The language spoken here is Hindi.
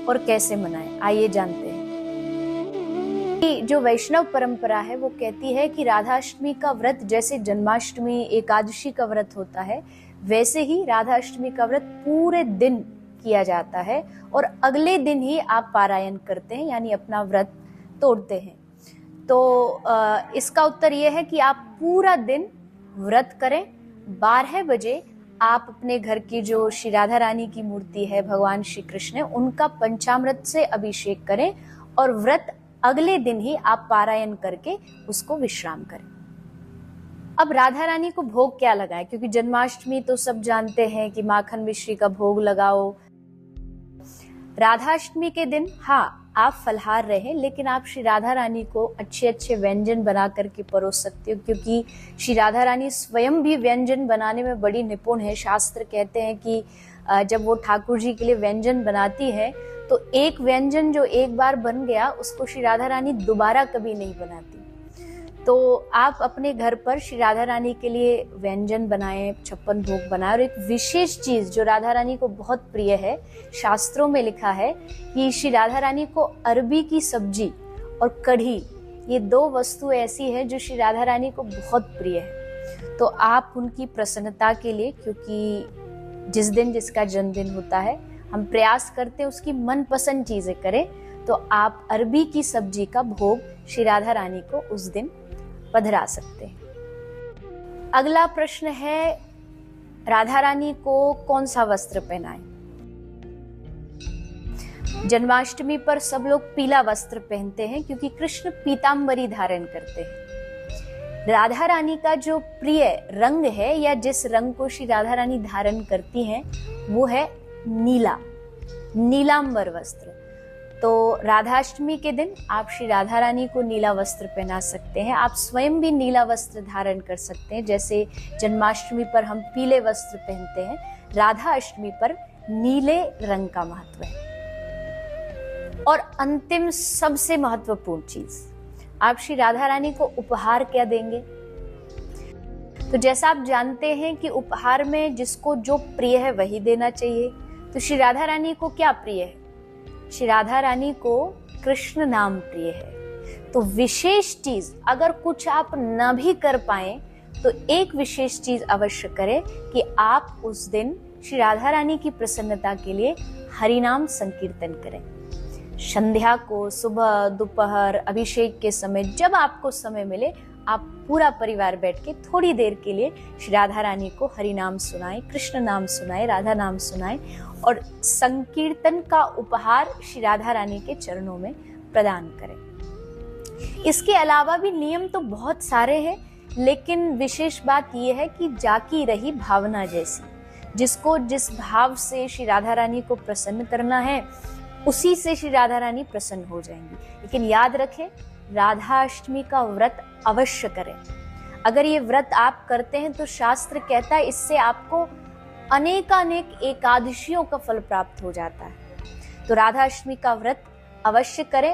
और कैसे मनाएं, आइए जानते हैं। जो वैष्णव परंपरा है वो कहती है कि राधाष्टमी का व्रत जैसे जन्माष्टमी एकादशी का व्रत होता है, वैसे ही राधाष्टमी का व्रत पूरे दिन किया जाता है और अगले दिन ही आप पारायण करते हैं, यानी अपना व्रत तोड़ते हैं। तो इसका उत्तर यह है कि आप पूरा दिन व्रत करें। 12 बजे आप अपने घर की जो श्री राधा रानी की मूर्ति है, भगवान श्री कृष्ण, उनका पंचामृत से अभिषेक करें और व्रत अगले दिन ही आप पारायण करके उसको विश्राम करें। अब राधा रानी को भोग क्या लगाएं, क्योंकि जन्माष्टमी तो सब जानते हैं कि माखन मिश्री का भोग लगाओ। राधाष्टमी के दिन हाँ आप फलहार रहें, लेकिन आप श्री राधा रानी को अच्छे अच्छे व्यंजन बना करके परोस सकते हो, क्योंकि श्री राधा रानी स्वयं भी व्यंजन बनाने में बड़ी निपुण है। शास्त्र कहते हैं कि जब वो ठाकुर जी के लिए व्यंजन बनाती है तो एक व्यंजन जो एक बार बन गया उसको श्री राधा रानी दोबारा कभी नहीं बनाती। तो आप अपने घर पर श्री राधा रानी के लिए व्यंजन बनाएं, 56 भोग बनाएं। और एक विशेष चीज जो राधा रानी को बहुत प्रिय है, शास्त्रों में लिखा है कि श्री राधा रानी को अरबी की सब्जी और कढ़ी, ये 2 वस्तु ऐसी है जो श्री राधा रानी को बहुत प्रिय है। तो आप उनकी प्रसन्नता के लिए, क्योंकि जिस दिन जिसका जन्मदिन होता है हम प्रयास करते हैं उसकी मनपसंद चीजें करें, तो आप अरबी की सब्जी का भोग श्री राधा रानी को उस दिन पधरा सकते हैं। अगला प्रश्न है, राधा रानी को कौन सा वस्त्र पहनाएं? जन्माष्टमी पर सब लोग पीला वस्त्र पहनते हैं क्योंकि कृष्ण पीतांबरी धारण करते हैं। राधा रानी का जो प्रिय रंग है या जिस रंग को श्री राधा रानी धारण करती हैं वो है नीला, नीलांबर वस्त्र। तो राधाष्टमी के दिन आप श्री राधा रानी को नीला वस्त्र पहना सकते हैं। आप स्वयं भी नीला वस्त्र धारण कर सकते हैं। जैसे जन्माष्टमी पर हम पीले वस्त्र पहनते हैं, राधा अष्टमी पर नीले रंग का महत्व है। और अंतिम सबसे महत्वपूर्ण चीज, आप श्री राधा रानी को उपहार क्या देंगे? तो जैसा आप जानते हैं कि उपहार में जिसको जो प्रिय है वही देना चाहिए। तो श्री राधा रानी को क्या प्रिय है? श्री राधा रानी को कृष्ण नाम प्रिय है। तो विशेष चीज, अगर कुछ आप न भी कर पाए तो एक विशेष चीज अवश्य करें कि आप उस दिन श्री राधा रानी की प्रसन्नता के लिए हरिनाम संकीर्तन करें। संध्या को, सुबह, दोपहर, अभिषेक के समय, जब आपको समय मिले आप पूरा परिवार बैठ के थोड़ी देर के लिए श्री राधा रानी को हरिनाम सुनाएं, कृष्ण नाम सुनाएं, राधा नाम सुनाएं और संकीर्तन का उपहार श्री राधा रानी के चरणों में प्रदान करें। इसके अलावा भी नियम तो बहुत सारे हैं, लेकिन विशेष बात यह है कि जाकी रही भावना जैसी, जिसको जिस भाव से श्री राधा रानी को प्रसन्न करना है उसी से श्री राधा रानी प्रसन्न हो जाएंगी। लेकिन याद रखें, राधाष्टमी का व्रत अवश्य करें। अगर ये व्रत आप करते हैं तो शास्त्र कहता है इससे आपको अनेकानेक एकादशियों का फल प्राप्त हो जाता है। तो राधाष्टमी का व्रत अवश्य करें।